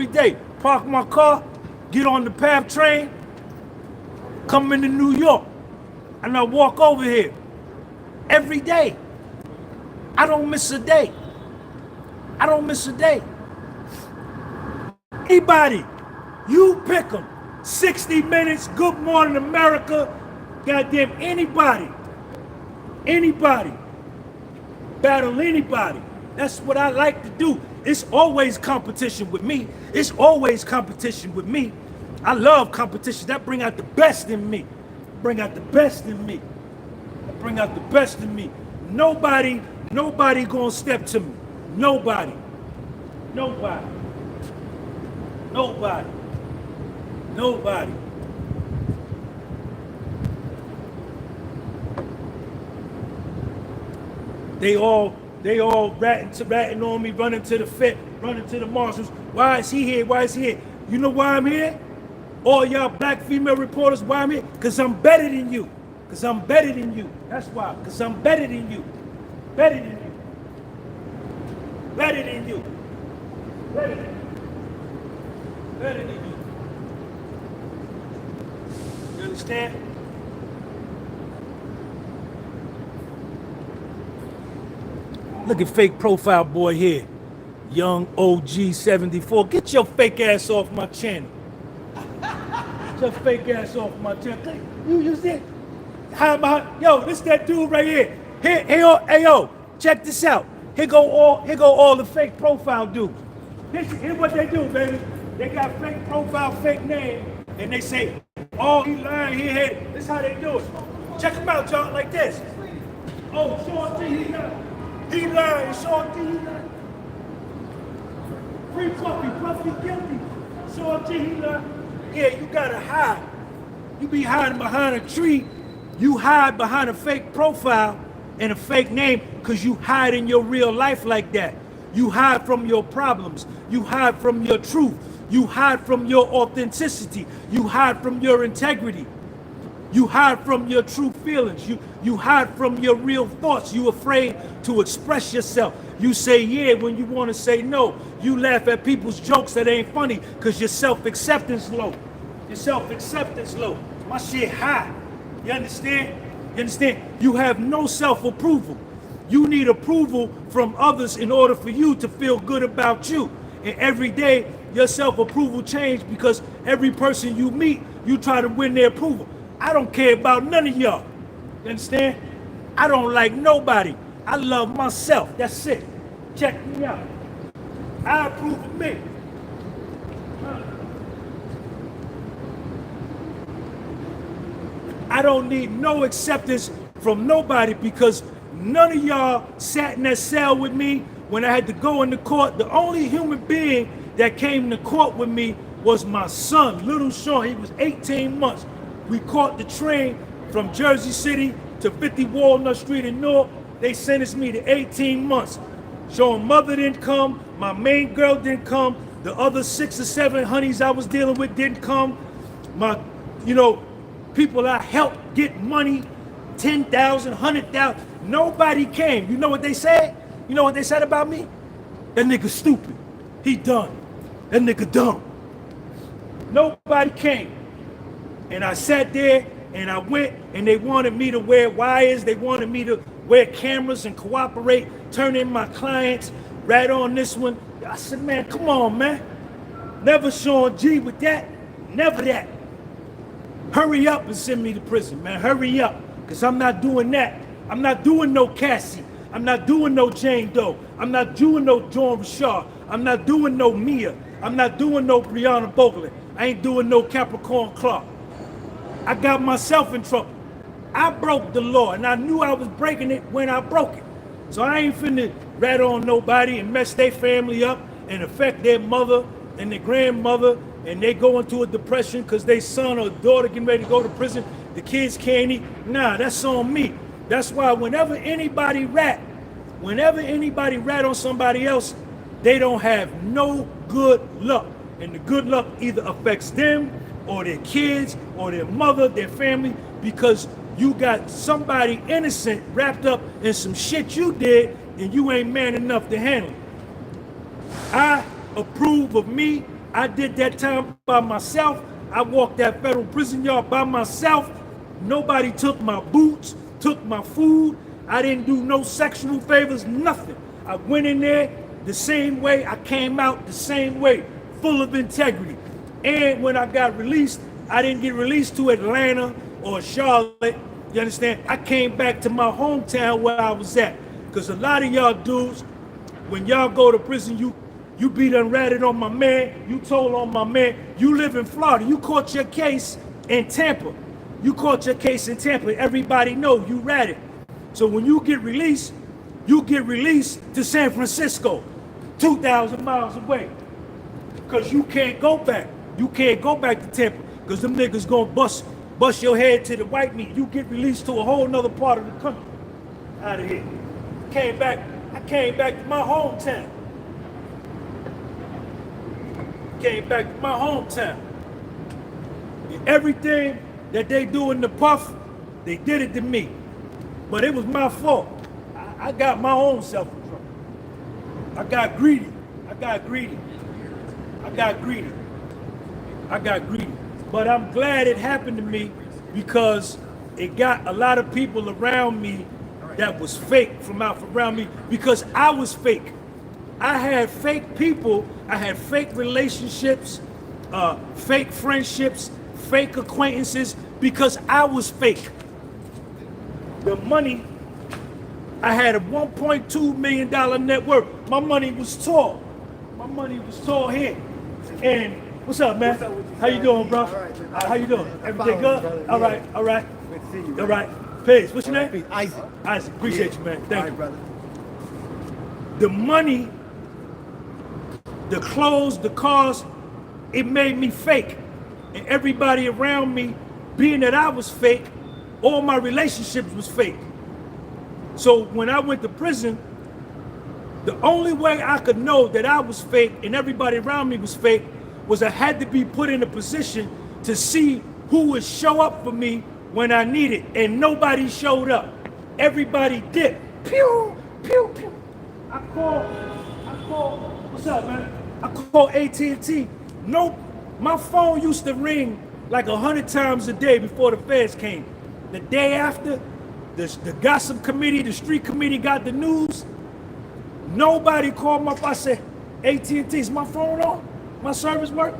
day. Park my car, get on the PATH train, come into New York, and I walk over here every day. I don't miss a day. Anybody, you pick them. 60 Minutes, Good Morning America, goddamn anybody. Battle anybody. That's what I like to do. It's always competition with me. I love competition. That bring out the best in me. Nobody gonna step to me. Nobody. They all ratting on me, running to the Fed, running to the marshals. Why is he here? You know why I'm here? All y'all black female reporters, why I'm here? Because I'm better than you. That's why. Because I'm better than you. You understand? Look at fake profile boy here. Young OG 74. Get your fake ass off my channel. You see? Yo, this that dude right here. Hey, yo, check this out. Here go all the fake profile dudes. Here's what they do, baby. They got fake profile, fake name, and they say, oh, he lying, he hit. This is how they do it. Check them out, y'all, like this. Oh, Sean T, he lying. Sean T, he lying. Free Puffy, Puffy guilty. So yeah, you gotta hide. You be hiding behind a tree. You hide behind a fake profile and a fake name because you hide in your real life like that. You hide from your problems. You hide from your truth. You hide from your authenticity. You hide from your integrity. You hide from your true feelings. You hide from your real thoughts. You afraid to express yourself. You say yeah when you want to say no. You laugh at people's jokes that ain't funny because your self-acceptance low. Your self-acceptance low. My shit high. You understand? You understand? You have no self-approval. You need approval from others in order for you to feel good about you. And every day, your self-approval changes because every person you meet, you try to win their approval. I don't care about none of y'all. You understand? I don't like nobody. I love myself. That's it. Check me out. I approve of me. I don't need no acceptance from nobody because none of y'all sat in that cell with me when I had to go into court. The only human being that came to court with me was my son, little Sean. He was 18 months. We caught the train from Jersey City to 50 Walnut Street in Newark. They sentenced me to 18 months. Sean's mother didn't come. My main girl didn't come. The other 6 or 7 honeys I was dealing with didn't come. My, people I helped get money, 10,000, 100,000. Nobody came. You know what they said? You know what they said about me? That nigga stupid. He done. That nigga dumb. Nobody came. And I sat there and I went and they wanted me to wear wires. They wanted me to wear cameras and cooperate, turn in my clients, rat on this one. I said, man, come on, man. Never Sean G with that. Never that. Hurry up and send me to prison, man. Hurry up. Because I'm not doing that. I'm not doing no Cassie. I'm not doing no Jane Doe. I'm not doing no John Richard. I'm not doing no Mia. I'm not doing no Brianna Boglin. I ain't doing no Capricorn Clark. I got myself in trouble. I broke the law, and I knew I was breaking it when I broke it. So I ain't finna rat on nobody and mess their family up and affect their mother and their grandmother, and they go into a depression because their son or daughter getting ready to go to prison. The kids can't eat. Nah, that's on me. That's why whenever anybody rat on somebody else, they don't have no good luck. And the good luck either affects them or their kids or their mother, their family, because you got somebody innocent wrapped up in some shit you did and you ain't man enough to handle it. I approve of me. I did that time by myself. I walked that federal prison yard by myself. Nobody took my boots, took my food. I didn't do no sexual favors, nothing. I went in there the same way. I came out the same way, full of integrity. And when I got released, I didn't get released to Atlanta or Charlotte. You understand? I came back to my hometown where I was at. Because a lot of y'all dudes, when y'all go to prison, you be done ratted on my man, you told on my man, you live in Florida, you caught your case in Tampa. You caught your case in Tampa, everybody know you ratted. So when you get released to San Francisco, 2,000 miles away. Because you can't go back. You can't go back to Tampa because them niggas gonna bust your head to the white meat. You get released to a whole nother part of the country. Out of here. I came back to my hometown. Came back to my hometown. And everything that they do in the puff, they did it to me. But it was my fault. I got my own self in trouble. I got greedy. But I'm glad it happened to me because it got a lot of people around me that was fake from out around me because I was fake. I had fake people, I had fake relationships, fake friendships, fake acquaintances because I was fake. The money, I had a $1.2 million net worth. My money was tall. My money was tall here. And what's up, man? What's up, how you doing, bro? All right, how you doing? Everything good? All right. Good to see you. All right. Peace. What's your name? Peace. Isaac. Isaac. Appreciate you, man. Thank you. Brother. The money the clothes, the cars, it made me fake. And everybody around me, being that I was fake, all my relationships was fake. So when I went to prison, the only way I could know that I was fake and everybody around me was fake was I had to be put in a position to see who would show up for me when I needed, and nobody showed up. Everybody dipped. Pew, pew, pew. I called, what's up, man? I called AT&T. No, my phone used to ring like 100 times a day before the feds came. The day after, the gossip committee, the street committee got the news. Nobody called my phone. I said, AT&T, is my phone on? My service work?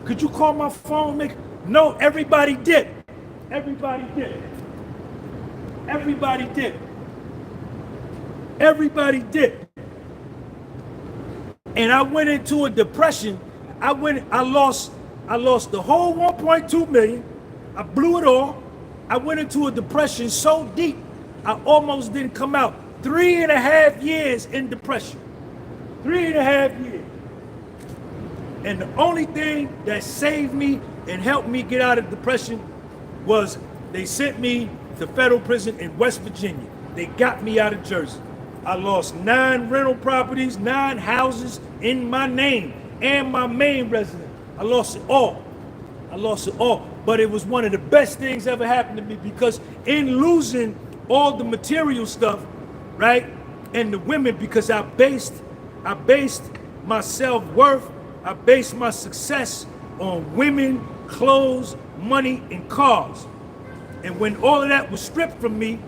Could you call my phone? No, everybody did. Everybody did. Everybody did. Everybody did. And I went into a depression. I lost the whole 1.2 million. I blew it all. I went into a depression so deep, I almost didn't come out. 3.5 years in depression. 3.5 years. And the only thing that saved me and helped me get out of depression was they sent me to federal prison in West Virginia. They got me out of Jersey. I lost 9 rental properties, 9 houses in my name and my main residence. I lost it all. I lost it all. But it was one of the best things ever happened to me, because in losing all the material stuff, right, and the women, because I based my self-worth, I based my success on women, clothes, money, and cars. And when all of that was stripped from me,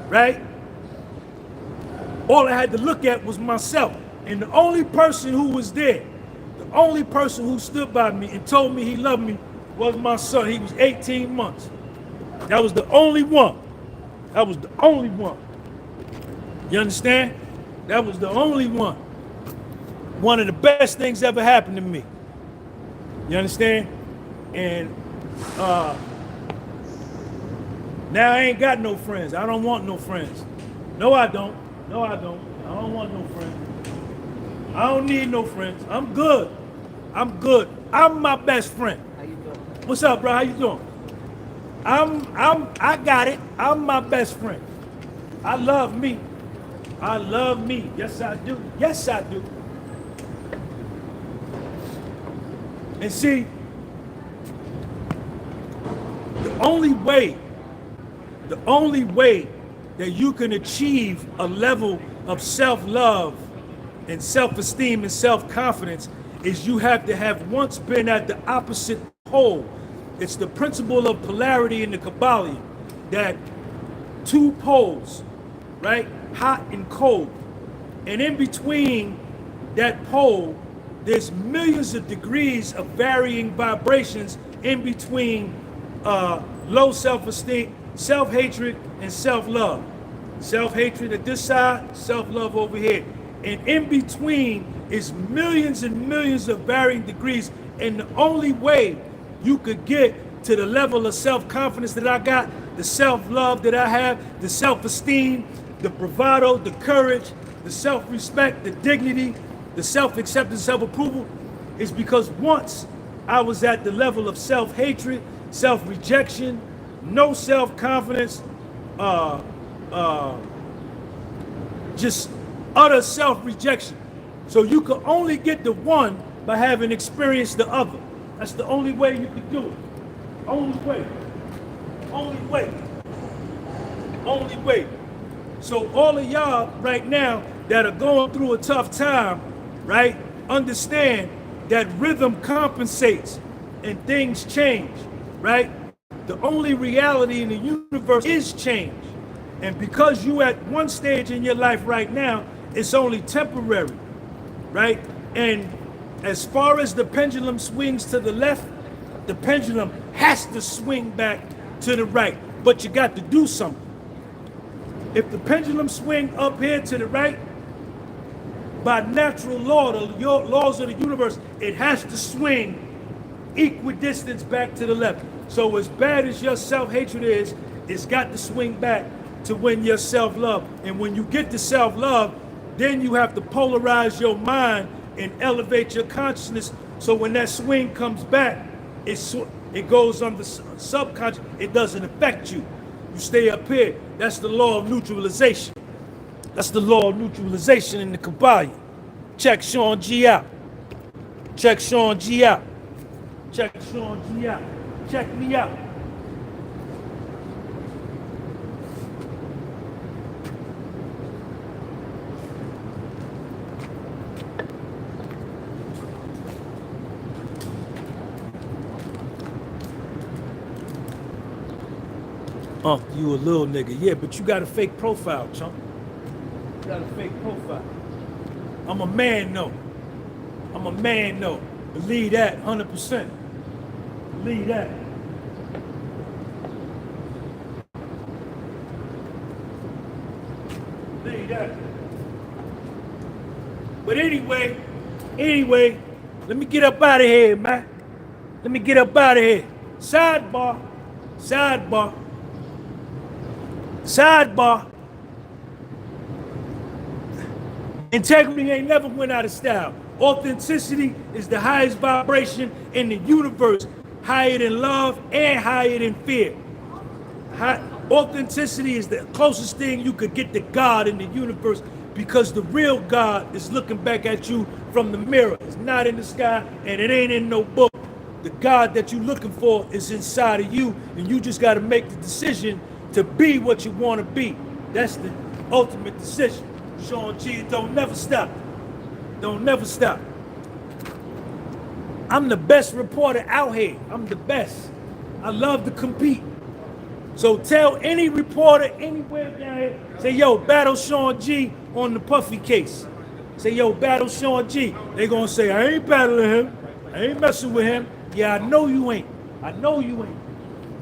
right, all I had to look at was myself. And the only person who was there, the only person who stood by me and told me he loved me was my son. He was 18 months. That was the only one. That was the only one. You understand? That was the only one. One of the best things ever happened to me. You understand? And now I ain't got no friends. I don't want no friends. No, I don't. No, I don't. I don't want no friends. I don't need no friends. I'm good. I'm good. I'm my best friend. How you doing? What's up, bro? How you doing? I got it. I'm my best friend. I love me. I love me. Yes, I do. Yes, I do. And see, the only way that you can achieve a level of self-love and self-esteem and self-confidence is you have to have once been at the opposite pole. It's the principle of polarity in the Kabbalah, that 2 poles, right, hot and cold, and in between that pole, there's millions of degrees of varying vibrations in between low self-esteem, self-hatred, and self-love. Self-hatred at this side, self-love over here. And in between is millions and millions of varying degrees. And the only way you could get to the level of self-confidence that I got, the self-love that I have, the self-esteem, the bravado, the courage, the self-respect, the dignity, the self-acceptance, self-approval, is because once I was at the level of self-hatred, self-rejection, no self-confidence, just utter self-rejection. So you can only get the one by having experienced the other. That's the only way you can do it. Only way. Only way. Only way. So all of y'all right now that are going through a tough time, right, understand that rhythm compensates and things change, right? The only reality in the universe is change. And because you at one stage in your life right now, it's only temporary, right? And as far as the pendulum swings to the left, the pendulum has to swing back to the right, but you got to do something. If the pendulum swing up here to the right, by natural law, the laws of the universe, it has to swing equidistant back to the left. So as bad as your self-hatred is, it's got to swing back to win your self-love. And when you get to self-love, then you have to polarize your mind and elevate your consciousness. So when that swing comes back, it goes on the subconscious. It doesn't affect you. You stay up here. That's the law of neutralization. That's the law of neutralization in the Kabbalah. Check Sean G out. Check Sean G out. Check Sean G out. Check me out. You a little nigga. Yeah, but you got a fake profile, chump. You got a fake profile. I'm a man, though. I'm a man, though. Believe that, 100%. Believe that. Believe that. But anyway, let me get up out of here, man. Let me get up out of here. Sidebar. Integrity ain't never went out of style. Authenticity is the highest vibration in the universe, higher than love and higher than fear. Authenticity is the closest thing you could get to God in the universe, because the real God is looking back at you from the mirror. It's not in the sky and it ain't in no book. The God that you're looking for is inside of you, and you just got to make the decision to be what you want to be. That's the ultimate decision. Sean G, don't never stop. Don't never stop. I'm the best reporter out here. I'm the best. I love to compete. So tell any reporter anywhere down here, say, yo, battle Sean G on the Puffy case. Say, yo, battle Sean G. They gonna say, I ain't battling him. I ain't messing with him. Yeah, I know you ain't. I know you ain't.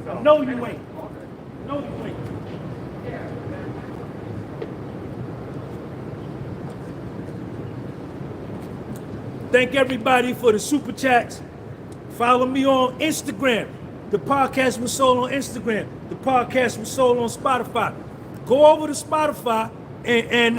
I know you ain't. I know you ain't. Thank everybody for the super chats. Follow me on Instagram. The podcast was sold on Instagram. The podcast was sold on Spotify. Go over to Spotify and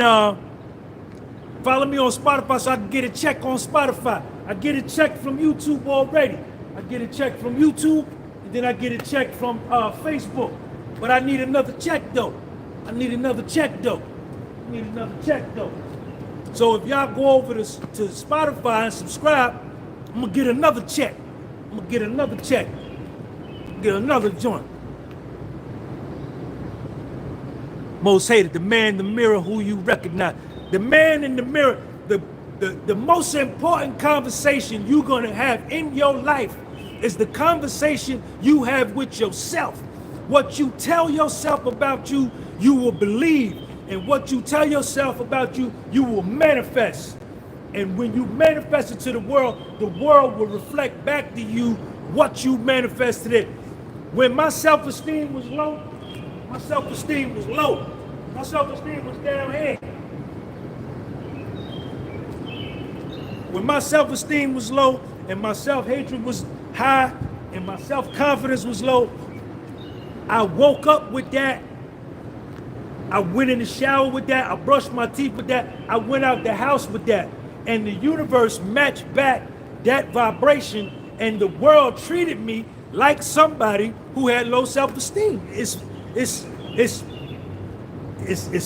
follow me on Spotify so I can get a check on Spotify. I get a check from YouTube already. I get a check from YouTube, and then I get a check from Facebook. But I need another check though. So if y'all go over to Spotify and subscribe, I'm gonna get another check. Get another joint. Most hated, the man in the mirror who you recognize. The man in the mirror, the most important conversation you're gonna have in your life is the conversation you have with yourself. What you tell yourself about you, you will believe. And what you tell yourself about you, you will manifest. And when you manifest it to the world will reflect back to you what you manifested it. When my self-esteem was low, my self-esteem was down here. When my self-esteem was low and my self-hatred was high and my self-confidence was low, I woke up with that. I went in the shower with that. I brushed my teeth with that. I went out the house with that. And the universe matched back that vibration, and the world treated me like somebody who had low self-esteem. It's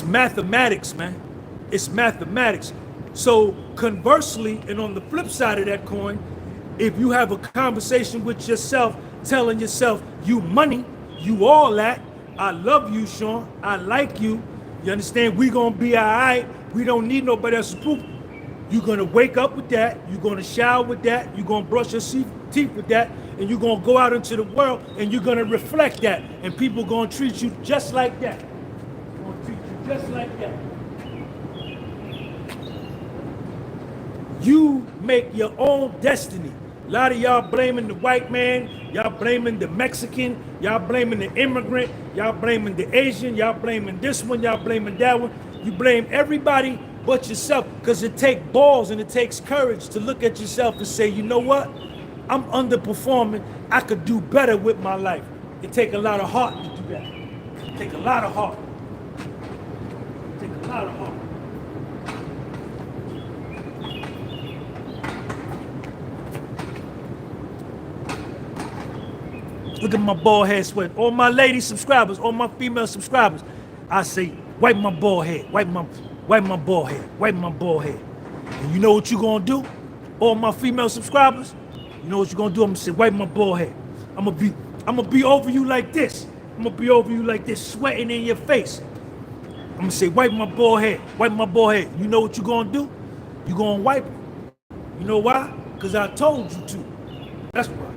mathematics, man. It's mathematics. So conversely, and on the flip side of that coin, if you have a conversation with yourself, telling yourself, you money, you all that, I love you, Sean, I like you, you understand, we gonna be all right, we don't need nobody else's proof. You're gonna wake up with that, you're gonna shower with that, you're gonna brush your teeth with that, and you're gonna go out into the world and you're gonna reflect that, and people gonna treat you just like that. You make your own destiny. A lot of y'all blaming the white man, y'all blaming the Mexican, y'all blaming the immigrant, y'all blaming the Asian, y'all blaming this one, y'all blaming that one. You blame everybody but yourself, because it takes balls and it takes courage to look at yourself and say, you know what? I'm underperforming. I could do better with my life. It takes a lot of heart to do that. It takes a lot of heart. Look at my bald head sweat. All my lady subscribers, all my female subscribers, I say, wipe my bald head, wipe my bald head, wipe my bald head. And you know what you gonna do? All my female subscribers, you know what you gonna do? I'm gonna say, wipe my bald head. I'm gonna be over you like this. I'm gonna be over you like this, sweating in your face. I'm gonna say, wipe my bald head, wipe my bald head. You know what you gonna do? You gonna wipe it. You know why? Because I told you to. That's why.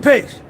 Peace.